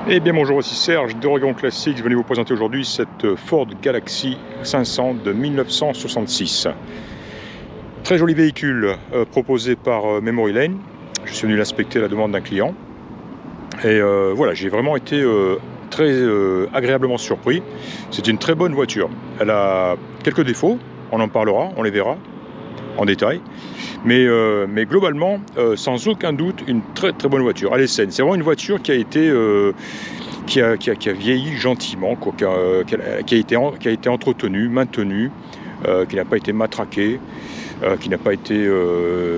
Eh bien bonjour, ici Serge d'Oregon Classics. Je venais vous présenter aujourd'hui cette Ford Galaxy 500 de 1966. Très joli véhicule proposé par Memory Lane. Je suis venu l'inspecter à la demande d'un client. Et voilà, j'ai vraiment été très agréablement surpris. C'est une très bonne voiture. Elle a quelques défauts, on en parlera, on les verra en détail. Mais globalement, sans aucun doute, une très très bonne voiture. Elle est saine. C'est vraiment une voiture qui a été qui a vieilli gentiment, quoi, qui a été entretenue, maintenue, qui n'a pas été matraquée, qui n'a pas été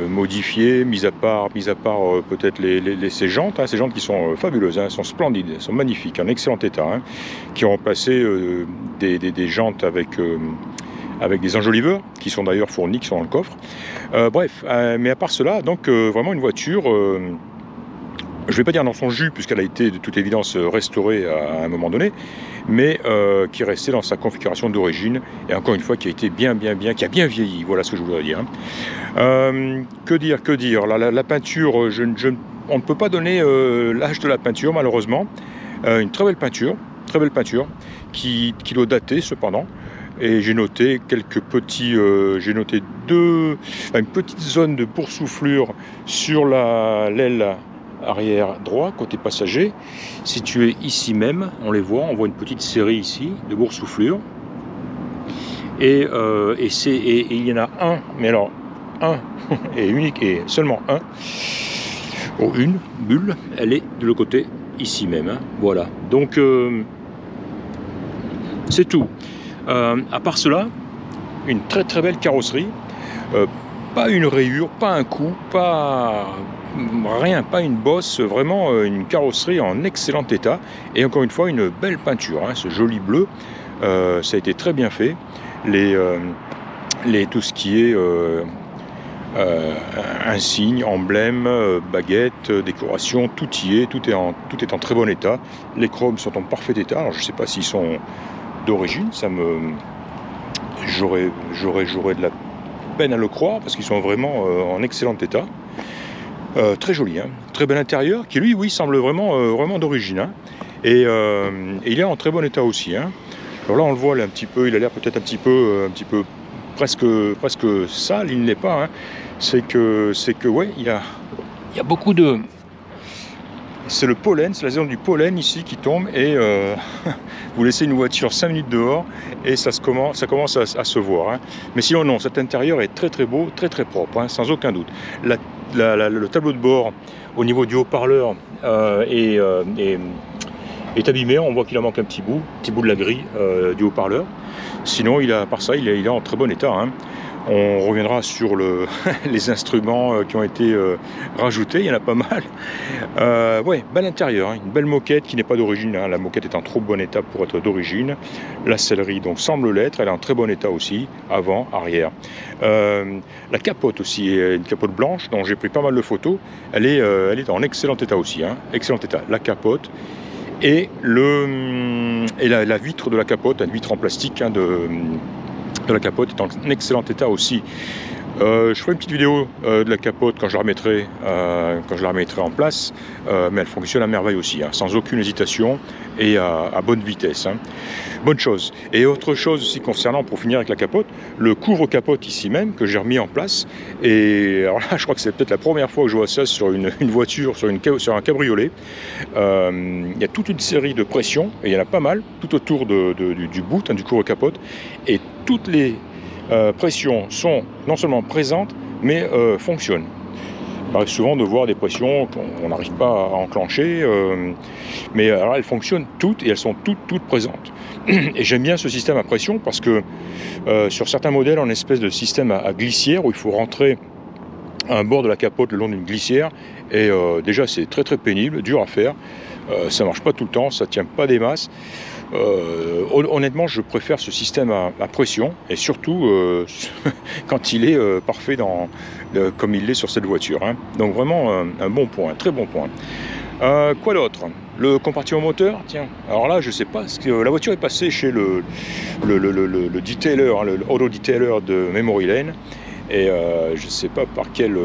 modifiée, mis à part peut-être ces jantes, hein, ces jantes qui sont fabuleuses, hein, elles sont splendides, elles sont magnifiques, en excellent état, hein, qui ont remplacé des jantes avec des enjoliveurs, qui sont d'ailleurs fournis, qui sont dans le coffre. Bref, mais à part cela, donc vraiment une voiture, je ne vais pas dire dans son jus, puisqu'elle a été de toute évidence restaurée à un moment donné, mais qui est restée dans sa configuration d'origine, et encore une fois, qui a été qui a bien vieilli, voilà ce que je voudrais dire. Que dire, la peinture, on ne peut pas donner l'âge de la peinture, malheureusement. Une très belle peinture, qui doit dater cependant. Et j'ai noté quelques petits, une petite zone de boursouflure sur l'aile arrière droit, côté passager, située ici même, on les voit, on voit une petite série ici de boursouflures. Et il y en a un, mais alors un et unique, et seulement un, une bulle, elle est de l'autre côté, ici même, hein, voilà. Donc, c'est tout. À part cela, une très très belle carrosserie, pas une rayure, pas un coup, pas rien, pas une bosse, vraiment une carrosserie en excellent état, et encore une fois une belle peinture, hein, ce joli bleu, ça a été très bien fait, tout ce qui est insignes, emblèmes, baguettes, décoration, tout y est, tout est en très bon état, les chromes sont en parfait état. Alors je ne sais pas s'ils sont d'origine, j'aurais de la peine à le croire, parce qu'ils sont vraiment en excellent état. Très joli, hein, très bel intérieur, qui lui, oui, semble vraiment d'origine, hein. Et il est en très bon état aussi, hein. Alors là, on le voit là, un petit peu, il a l'air peut-être un petit peu presque sale, il ne l'est pas, hein. C'est que ouais, il y a beaucoup de... C'est le pollen, c'est la saison du pollen ici qui tombe, et vous laissez une voiture 5 minutes dehors et ça commence à se voir, hein. Mais sinon non, cet intérieur est très très beau, très très propre, hein, sans aucun doute. Le tableau de bord au niveau du haut-parleur est est abîmé, on voit qu'il en manque un petit bout de la grille du haut-parleur. Sinon, il a, par ça, il est en très bon état, hein. On reviendra sur les instruments qui ont été rajoutés, il y en a pas mal. Ouais, bel intérieur, hein, une belle moquette qui n'est pas d'origine, hein. La moquette est en trop bon état pour être d'origine. La sellerie donc semble l'être, elle est en très bon état aussi, avant, arrière. La capote aussi est une capote blanche dont j'ai pris pas mal de photos. Elle est en excellent état aussi, hein, excellent état. La capote et la vitre de la capote, une vitre en plastique, hein, de la capote est en excellent état aussi. Je ferai une petite vidéo de la capote quand je la remettrai en place, mais elle fonctionne à merveille aussi, hein, sans aucune hésitation et à bonne vitesse, hein. Bonne chose. Et autre chose aussi concernant, pour finir avec la capote, le couvre-capote ici même que j'ai remis en place. Et alors là, je crois que c'est peut-être la première fois que je vois ça sur une voiture, sur un cabriolet. Il y a toute une série de pressions, et il y en a pas mal, tout autour du bout, hein, du couvre-capote, et toutes les pressions sont non seulement présentes, mais fonctionnent. Il arrive souvent de voir des pressions qu'on n'arrive pas à enclencher, mais alors elles fonctionnent toutes et elles sont toutes présentes. Et j'aime bien ce système à pression parce que sur certains modèles, on a une espèce de système à glissière où il faut rentrer un bord de la capote le long d'une glissière, et déjà c'est très pénible, dur à faire, ça marche pas tout le temps, ça tient pas des masses. Honnêtement, je préfère ce système à pression, et surtout quand il est parfait comme il l'est sur cette voiture, hein. Donc vraiment un bon point, un très bon point. Quoi d'autre? Le compartiment moteur, tiens, alors là je sais pas, parce que la voiture est passée chez le detailer, hein, le auto detailer de Memory Lane, et je ne sais pas par quelle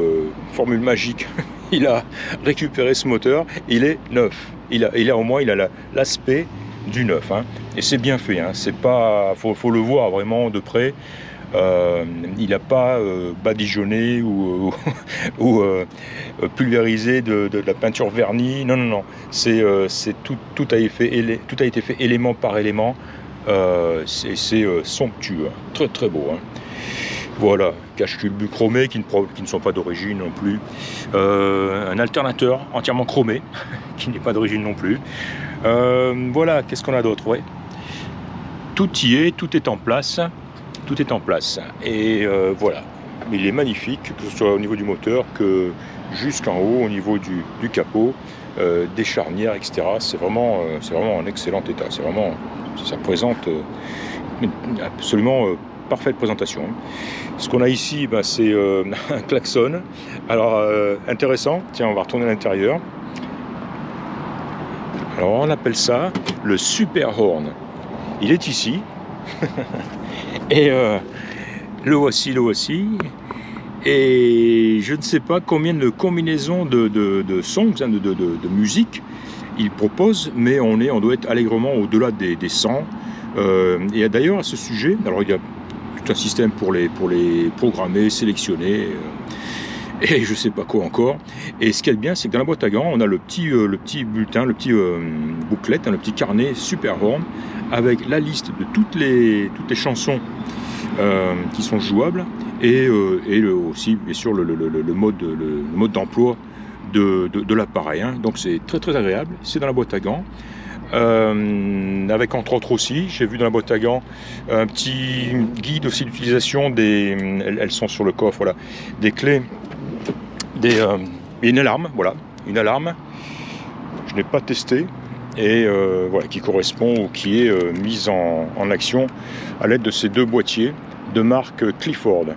formule magique il a récupéré ce moteur. Il est neuf, il a au moins l'aspect du neuf, hein. Et c'est bien fait, hein. C'est pas, faut le voir vraiment de près. Il n'a pas badigeonné ou pulvérisé de la peinture vernie. Non. C'est tout a été fait élément par élément. C'est somptueux, hein. Très beau, hein. Voilà, cache-tubes chromés qui ne sont pas d'origine non plus. Un alternateur entièrement chromé qui n'est pas d'origine non plus. Voilà, qu'est-ce qu'on a d'autre? Ouais. Tout y est, tout est en place. Tout est en place. Et voilà. Il est magnifique, que ce soit au niveau du moteur que jusqu'en haut, au niveau du capot, des charnières, etc. C'est vraiment en excellent état. Ça présente absolument parfaite présentation. Ce qu'on a ici, c'est un klaxon. Alors, intéressant. Tiens, on va retourner à l'intérieur. Alors, on appelle ça le Super Horn. Il est ici. Et le voici. Et je ne sais pas combien de combinaisons de songs, hein, de musique il propose, mais on doit être allègrement au-delà des 100. Et d'ailleurs, à ce sujet, alors il y a tout un système pour les programmer, sélectionner, et je sais pas quoi encore. Et ce qu'il y a de bien, c'est que dans la boîte à gants, on a le petit bulletin, le petit bouclette, hein, le petit carnet Super Horn, avec la liste de toutes les chansons qui sont jouables, et aussi bien sûr le mode d'emploi de l'appareil, hein. Donc c'est très agréable. C'est dans la boîte à gants. Avec entre autres aussi, j'ai vu dans la boîte à gants un petit guide aussi d'utilisation elles sont sur le coffre, voilà, des clés, une alarme, voilà, une alarme. Je n'ai pas testé, et voilà, qui correspond ou qui est mise en action à l'aide de ces deux boîtiers de marque Clifford.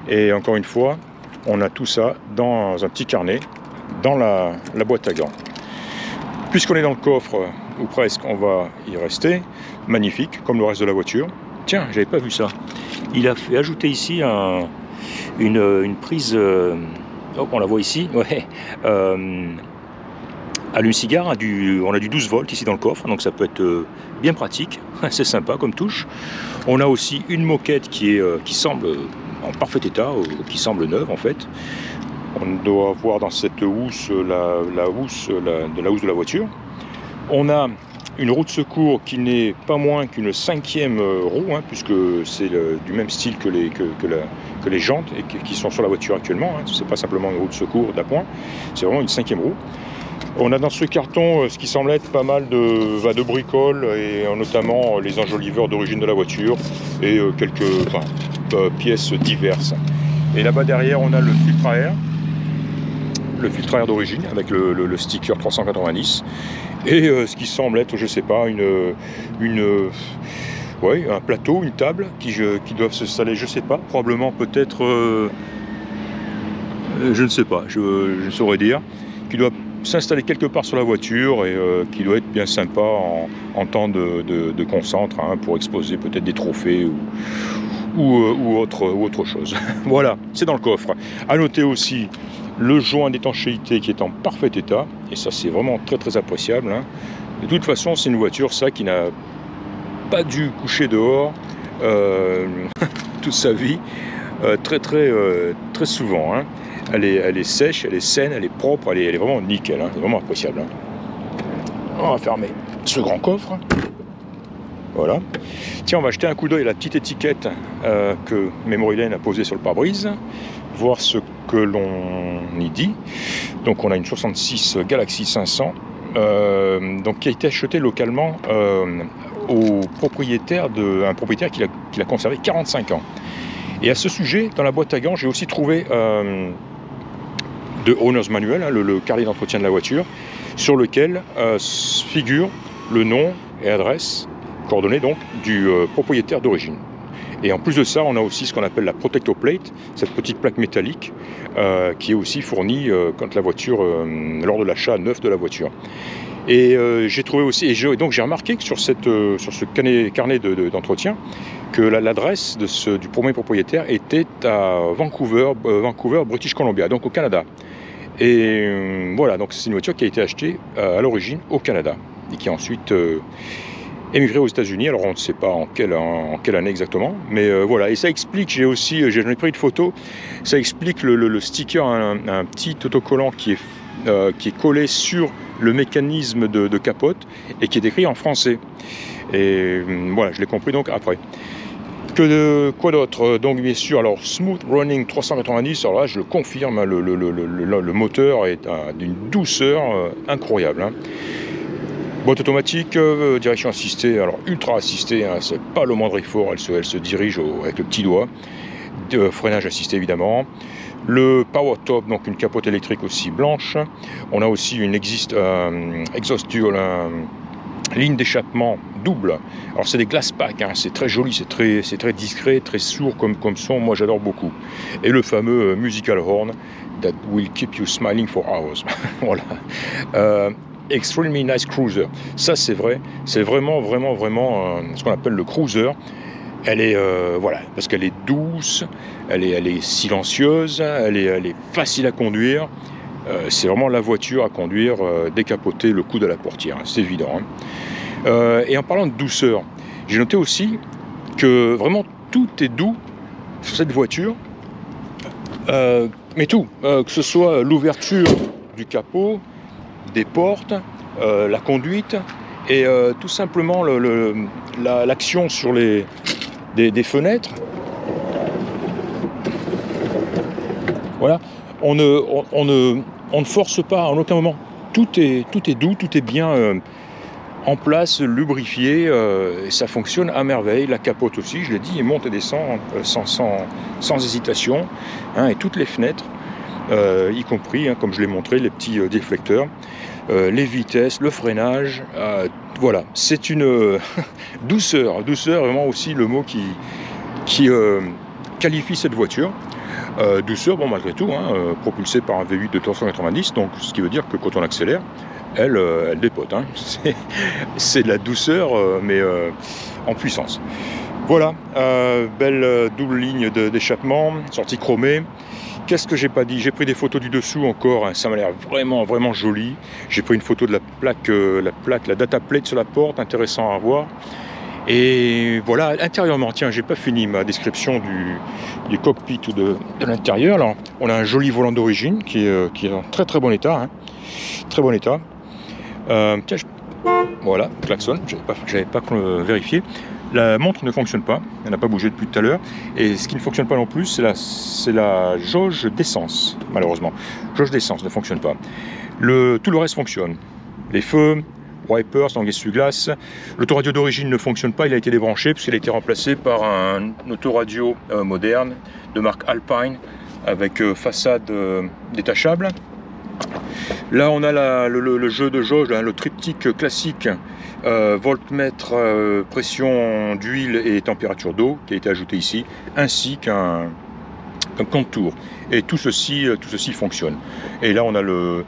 Et encore une fois, on a tout ça dans un petit carnet dans la boîte à gants. Puisqu'on est dans le coffre, ou presque, on va y rester. Magnifique, comme le reste de la voiture. Tiens, j'avais pas vu ça. Il a fait ajouter ici une prise, on la voit ici, ouais, allume-cigare, on a du 12 volts ici dans le coffre, donc ça peut être bien pratique, c'est sympa comme touche. On a aussi une moquette qui semble en parfait état, qui semble neuve en fait. On doit voir dans cette housse la housse de la voiture. On a une roue de secours qui n'est pas moins qu'une 5e roue, hein, puisque c'est du même style que les jantes et qui sont sur la voiture actuellement, hein. C'est pas simplement une roue de secours d'appoint, c'est vraiment une 5e roue. On a dans ce carton ce qui semble être pas mal de bricoles, et notamment les enjoliveurs d'origine de la voiture et quelques pièces diverses. Et là-bas derrière, on a le filtre à air. Le filtre à air d'origine avec le sticker 390 et ce qui semble être, je sais pas, un plateau, une table qui doivent s'installer, je sais pas, probablement peut-être, je ne sais pas, je saurais dire, qui doit s'installer quelque part sur la voiture et qui doit être bien sympa en temps de concentre, hein, pour exposer peut-être des trophées ou autre chose. Voilà, c'est dans le coffre. À noter aussi le joint d'étanchéité qui est en parfait état, et ça c'est vraiment très très appréciable, hein. De toute façon, c'est une voiture, ça, qui n'a pas dû coucher dehors toute sa vie, très souvent, hein. Elle est sèche, elle est saine, elle est propre, elle est vraiment nickel, hein. C'est vraiment appréciable, hein. On va fermer ce grand coffre. Voilà. Tiens, on va jeter un coup d'œil à la petite étiquette que Memory Lane a posée sur le pare-brise, voir ce que l'on y dit. Donc on a une 66 Galaxy 500, donc qui a été achetée localement au propriétaire un propriétaire qui l'a conservé 45 ans. Et à ce sujet, dans la boîte à gants, j'ai aussi trouvé de Owner's Manual, hein, le carnet d'entretien de la voiture, sur lequel figure le nom et adresse, coordonnées donc, du propriétaire d'origine. Et en plus de ça, on a aussi ce qu'on appelle la Protector Plate, cette petite plaque métallique qui est aussi fournie quand la voiture, lors de l'achat neuf de la voiture. Et j'ai trouvé aussi, donc j'ai remarqué que sur ce carnet d'entretien, que l'adresse du premier propriétaire était à Vancouver, British Columbia, donc au Canada. Et voilà, donc c'est une voiture qui a été achetée à l'origine au Canada et qui a ensuite émigré aux États-Unis. Alors on ne sait pas en quelle année exactement, mais voilà. Et ça explique, j'en ai pris une photo, ça explique le sticker, un petit autocollant qui est collé sur le mécanisme de capote et qui est écrit en français. Et voilà, je l'ai compris donc après. Quoi d'autre? Donc bien sûr, alors Smooth Running 390, alors là je le confirme, hein, le moteur est d'une douceur incroyable, hein. Boîte automatique, direction assistée, alors ultra assistée, hein, c'est pas le moindre effort, elle se dirige avec le petit doigt. Freinage assisté évidemment. Le Power Top, donc une capote électrique aussi blanche. On a aussi une exhaust dual, ligne d'échappement double. Alors c'est des glass pack, hein, c'est très joli, c'est très discret, très sourd comme son, moi j'adore beaucoup. Et le fameux musical horn that will keep you smiling for hours. Voilà. Extremely nice cruiser. Ça c'est vrai, c'est vraiment ce qu'on appelle le cruiser. Elle est voilà, parce qu'elle est douce, elle est silencieuse, elle est facile à conduire. C'est vraiment la voiture à conduire, décapoter le coude à la portière, hein, c'est évident, hein. Et en parlant de douceur, j'ai noté aussi que vraiment tout est doux sur cette voiture, mais tout, que ce soit l'ouverture du capot, des portes, la conduite et tout simplement l'action sur des fenêtres. Voilà, on ne force pas en aucun moment. Tout est doux, tout est bien en place, lubrifié, et ça fonctionne à merveille. La capote aussi, je l'ai dit, il monte et descend sans hésitation, hein, et toutes les fenêtres, y compris, hein, comme je l'ai montré, les petits déflecteurs, les vitesses, le freinage, voilà, c'est une douceur vraiment aussi le mot qui qualifie cette voiture. Douceur, bon, malgré tout, hein, propulsée par un V8 de 390, donc ce qui veut dire que quand on accélère, elle dépote, hein. C'est de la douceur, mais en puissance. Voilà, belle double ligne d'échappement, sortie chromée. Qu'est-ce que j'ai pas dit? J'ai pris des photos du dessous encore, hein, ça m'a l'air vraiment joli. J'ai pris une photo de la plaque, la data plate sur la porte, intéressant à voir. Et voilà, intérieurement, tiens, j'ai pas fini ma description du cockpit ou de l'intérieur. Alors, on a un joli volant d'origine qui est en très bon état, hein, très bon état. Tiens, voilà, klaxon, j'avais pas vérifié. La montre ne fonctionne pas, elle n'a pas bougé depuis tout à l'heure. Et ce qui ne fonctionne pas non plus, c'est la jauge d'essence, malheureusement. Jauge d'essence ne fonctionne pas. Tout le reste fonctionne. Les feux, wipers, donc essuie-glace. L'autoradio d'origine ne fonctionne pas, il a été débranché puisqu'il a été remplacé par un autoradio moderne de marque Alpine avec façade détachable. Là on a le jeu de jauge, le triptyque classique, voltmètre, pression d'huile et température d'eau qui a été ajouté ici, ainsi qu'un contour. Et tout ceci fonctionne. Et là on a le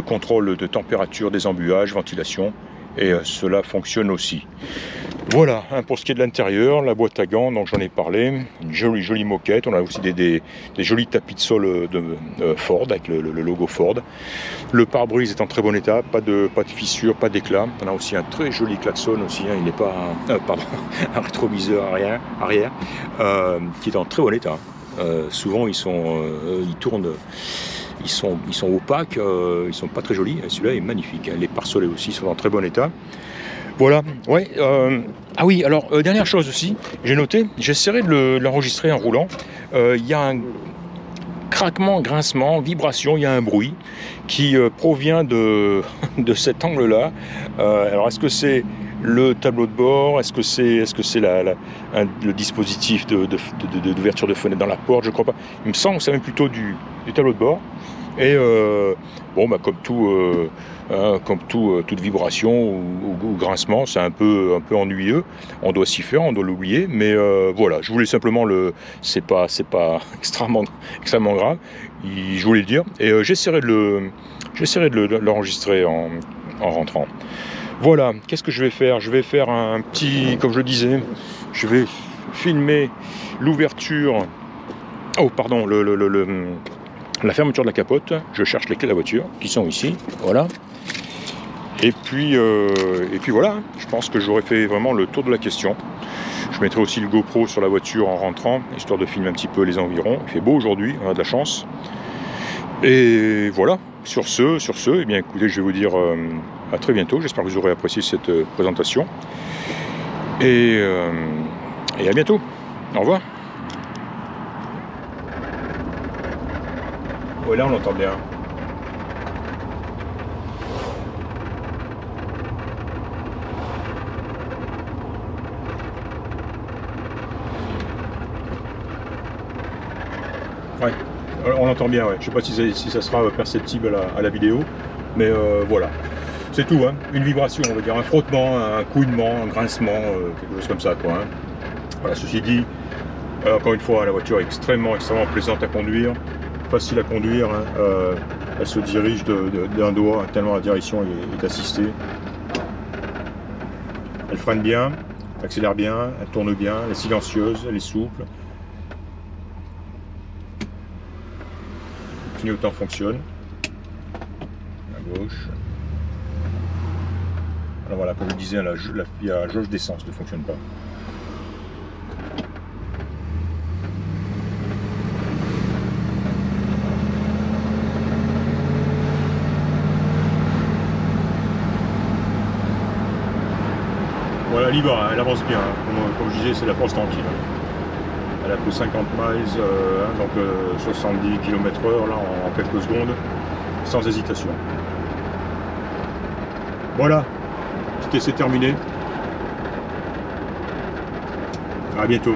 contrôle de température des embuages, ventilation, et cela fonctionne aussi. Voilà, pour ce qui est de l'intérieur, la boîte à gants, donc j'en ai parlé, une jolie moquette, on a aussi des jolis tapis de sol de Ford, avec le logo Ford. Le pare-brise est en très bon état, pas de fissures, pas d'éclat. On a aussi un très joli klaxon aussi, hein, il n'est pas un rétroviseur arrière qui est en très bon état. Souvent ils tournent, ils sont opaques, ils sont pas très jolis. Celui-là est magnifique, les pare-soleils aussi sont en très bon état. Voilà, ouais. Ah oui, alors dernière chose aussi, j'ai noté, j'essaierai de l'enregistrer en roulant. Il y a un craquement, grincement, vibration, il y a un bruit qui provient de cet angle-là. Alors est-ce que c'est le tableau de bord, est-ce que c'est le dispositif d'ouverture de fenêtre dans la porte? Je crois pas. Il me semble que c'est même plutôt du tableau de bord. Et bon, bah, comme toute vibration ou grincement, c'est un peu ennuyeux. On doit s'y faire, on doit l'oublier. Mais voilà, je voulais simplement c'est pas extrêmement grave. Je voulais le dire. Et j'essaierai de l'enregistrer en rentrant. Voilà, qu'est-ce que je vais faire? Je vais faire un petit, comme je le disais, je vais filmer l'ouverture. Oh, pardon, la fermeture de la capote. Je cherche les clés de la voiture qui sont ici. Voilà. Et puis voilà. Je pense que j'aurais fait vraiment le tour de la question. Je mettrai aussi le GoPro sur la voiture en rentrant, histoire de filmer un petit peu les environs. Il fait beau aujourd'hui, on a de la chance. Et voilà. Sur ce, eh bien écoutez, je vais vous dire à très bientôt. J'espère que vous aurez apprécié cette présentation. Et à bientôt. Au revoir. Ouais, là on l'entend bien. Ouais, on l'entend bien, ouais. Je sais pas si ça sera perceptible à la vidéo, mais voilà. C'est tout, hein. Une vibration, on va dire, un frottement, un couinement, un grincement, quelque chose comme ça, quoi. Hein. Voilà, ceci dit, encore une fois, la voiture est extrêmement plaisante à conduire, facile à conduire, hein. Elle se dirige d'un doigt, tellement la direction est assistée. Elle freine bien, elle accélère bien, elle tourne bien, elle est silencieuse, elle est souple. Le clignotant fonctionne. À gauche. Alors voilà, comme je disais, la jauge d'essence ne fonctionne pas. Voilà, elle y va, elle avance bien. Comme je disais, c'est la force tranquille. Elle a que 50 miles, donc 70 km/h là, en quelques secondes, sans hésitation. Voilà, petit essai terminé. À bientôt.